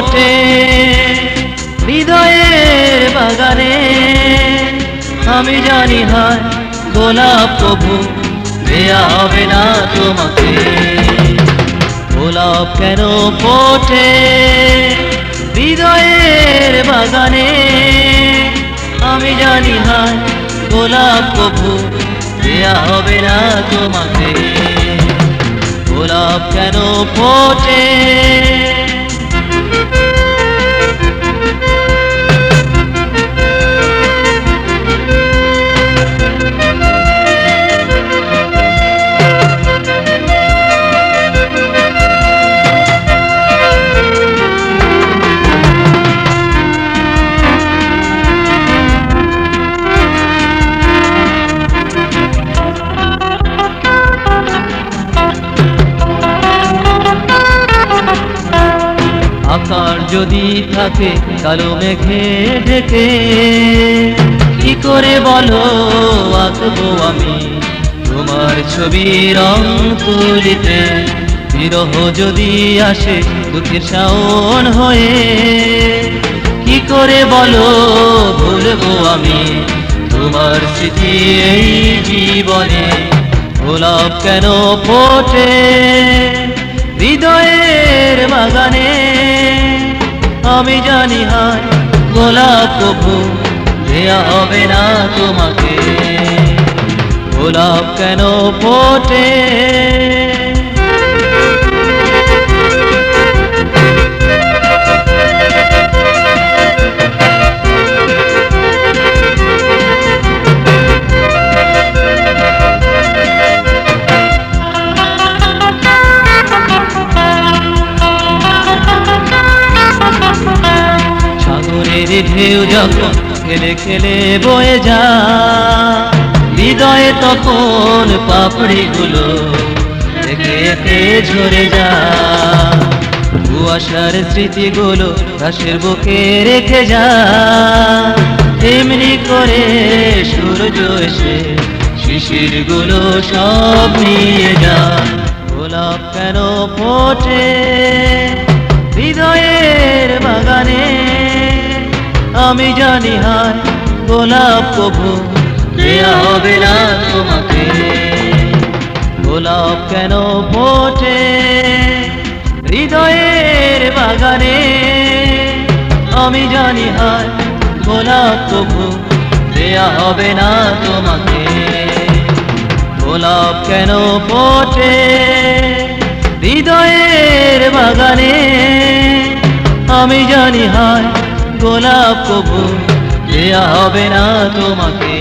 ফোটে হৃদয়ের বাগানে। আমি জানি হয় গোলাপ কবু দেয়া হবে না তোমাকে। গোলাপ কেন ফোটে হৃদয়ের বাগানে। আমি জানি হয় গোলাপ কবু দেয়া হবে না তোমাকে। গোলাপ কেন ফোটে আকার যদি থাকে কালো মেঘে ঢেকে, কি করে বলো আঁকবো আমি তোমার ছবি রং তুলিতে। বিরহ যদি আসে দুঃখের শাওন হয়ে, কি করে বলো ভুলবো আমি তোমার স্মৃতি এই জীবনে। গোলাপ কেন ফোটে হৃদয়ের বাগানে। আমি জানি হয় গোলাপ কবু দেয়া হবে না তোমাকে। গোলাপ কেন ফোটে ঢেউ যখন খেলে খেলে বয়ে যায়, হৃদয়ে তখন পাপড়িগুলো একে একে ঝরে যায়। কুয়াশার স্মৃতিগুলো ঘাসের বুকে রেখে যায়। এমনি করে সূর্য এসে শিশিরগুলো সব নিয়ে যায়। গোলাপ কেন ফোটে হৃদয়ের বাগানে। আমি জানি হয় গোলাপ কবু দেয়া হবে না তোমাকে। গোলাপ কেন ফোটে হৃদয়ের বাগানে। আমি জানি হয় গোলাপ কবু দেয়া হবে না তোমাকে। গোলাপ কেন ফোটে হৃদয়ের বাগানে। আমি জানি হয় গোলাপ কবু দেয়া হবে না তোমাকে।